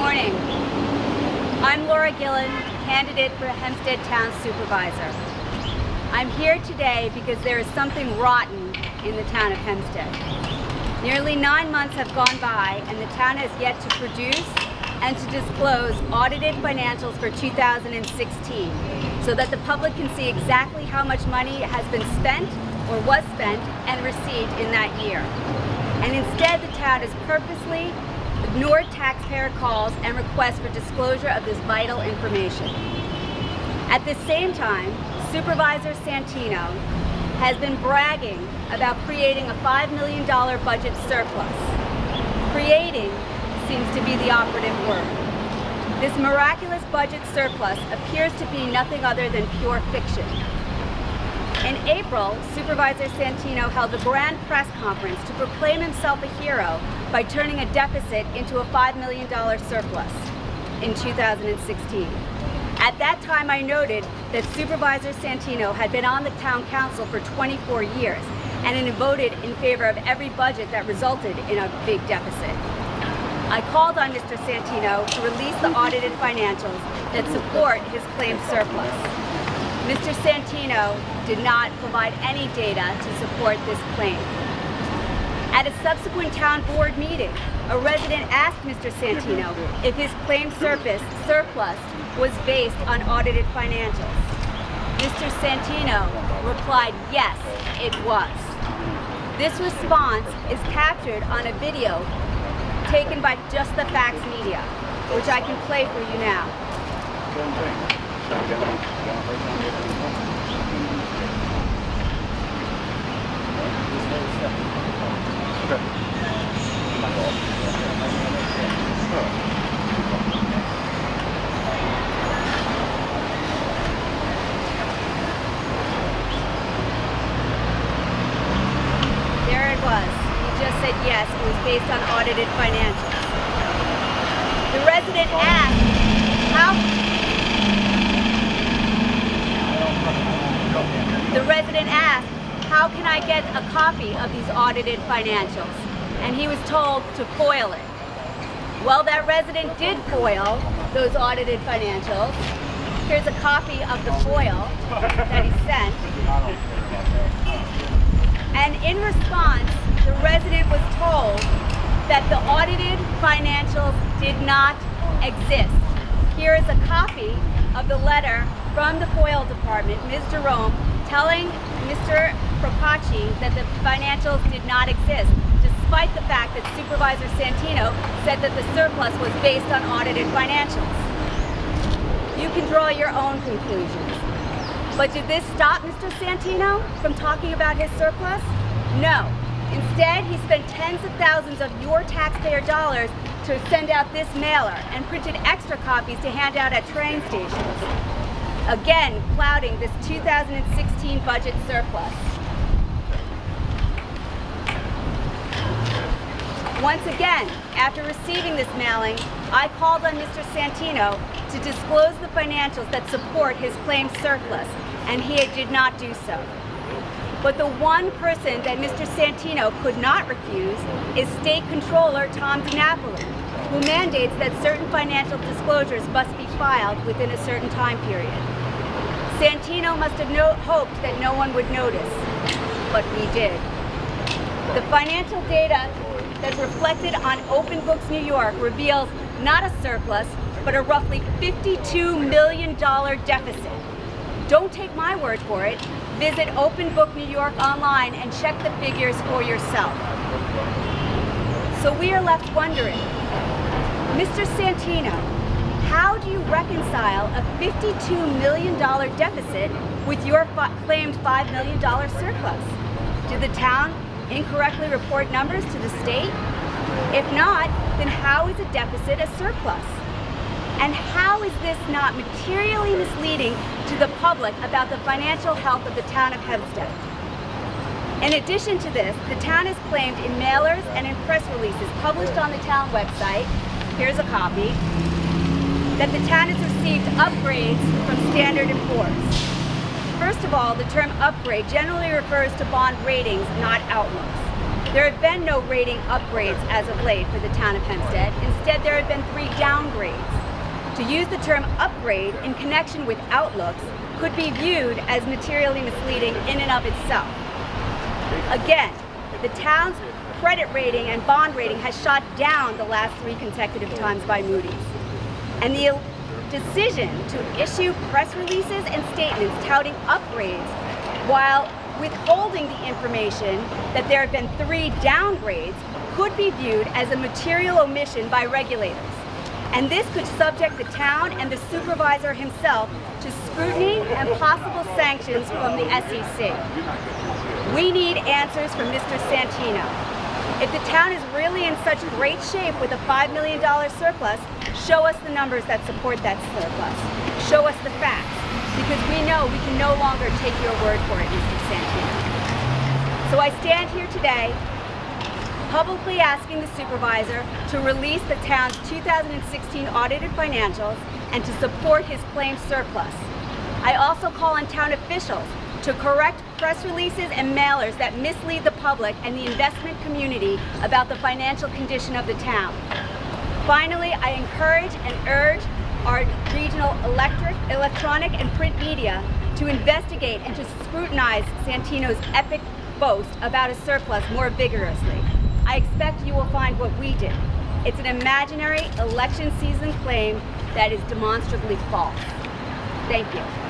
morning. I'm Gillen, candidate for Hempstead Town Supervisor. I'm here today because there is something rotten in the town of Hempstead. Nearly 9 months have gone by and the town has yet to produce and to disclose audited financials for 2016 so that the public can see exactly how much money has been spent or was spent and received in that year. And instead the town has purposely ignored taxpayer calls and requests for disclosure of this vital information. At the same time, Supervisor SantiNO has been bragging about creating a $5 million budget surplus. Creating seems to be the operative word. This miraculous budget surplus appears to be nothing other than pure fiction. In April, Supervisor SantiNO held a grand press conference to proclaim himself a hero by turning a deficit into a $5 million surplus in 2016. At that time, I noted that Supervisor SantiNO had been on the town council for 24 years and had voted in favor of every budget that resulted in a big deficit. I called on Mr. SantiNO to release the audited financials that support his claimed surplus. Mr. SantiNO did not provide any data to support this claim. At a subsequent town board meeting, a resident asked Mr. SantiNO if his claimed surplus was based on audited financials. Mr. SantiNO replied, yes, it was. This response is captured on a video taken by Just the Facts Media, which I can play for you now. There it was. He just said yes, it was based on audited financials. The resident asked, how can I get a copy of these audited financials? And he was told to foil it. Well, that resident did foil those audited financials. Here's a copy of the foil that he sent. And in response, the resident was told that the audited financials did not exist. Here is a copy of the letter from the FOIL department, Ms. Jerome, telling Mr. Procaci that the financials did not exist, despite the fact that Supervisor SantiNO said that the surplus was based on audited financials. You can draw your own conclusions. But did this stop Mr. SantiNO from talking about his surplus? No. Instead, he spent tens of thousands of your taxpayer dollars to send out this mailer and printed extra copies to hand out at train stations. Again, clouding this 2016 budget surplus. Once again, after receiving this mailing, I called on Mr. SantiNO to disclose the financials that support his claimed surplus, and he did not do so. But the one person that Mr. SantiNO could not refuse is State Controller Tom DiNapoli, who mandates that certain financial disclosures must be filed within a certain time period. SantiNO must have hoped that no one would notice, but we did. The financial data that's reflected on Open Books New York reveals not a surplus, but a roughly $52 million deficit. Don't take my word for it. Visit Open Book New York online and check the figures for yourself. So we are left wondering, Mr. SantiNO, how do you reconcile a $52 million deficit with your claimed $5 million surplus? Did the town incorrectly report numbers to the state? If not, then how is a deficit a surplus? And how is this not materially misleading to the public about the financial health of the town of Hempstead? In addition to this, the town has claimed in mailers and in press releases published on the town website, here's a copy, that the town has received upgrades from Standard & Poor's. First of all, the term upgrade generally refers to bond ratings, not outlooks. There have been no rating upgrades as of late for the town of Hempstead. Instead, there have been 3 downgrades. To use the term upgrade in connection with outlooks could be viewed as materially misleading in and of itself. Again, the town's credit rating and bond rating has shot down the last 3 consecutive times by Moody's. And the decision to issue press releases and statements touting upgrades while withholding the information that there have been 3 downgrades could be viewed as a material omission by regulators. And this could subject the town and the supervisor himself to scrutiny and possible sanctions from the SEC. We need answers from Mr. Santino. If the town is really in such great shape with a $5 million surplus, show us the numbers that support that surplus. Show us the facts, because we know we can no longer take your word for it, Mr. Santino. So I stand here today publicly asking the supervisor to release the town's 2016 audited financials and to support his claimed surplus. I also call on town officials to correct press releases and mailers that mislead the public and the investment community about the financial condition of the town. Finally, I encourage and urge our regional electronic and print media to investigate and to scrutinize SantiNO's epic boast about a surplus more vigorously. I expect you will find what we did. It's an imaginary election season claim that is demonstrably false. Thank you.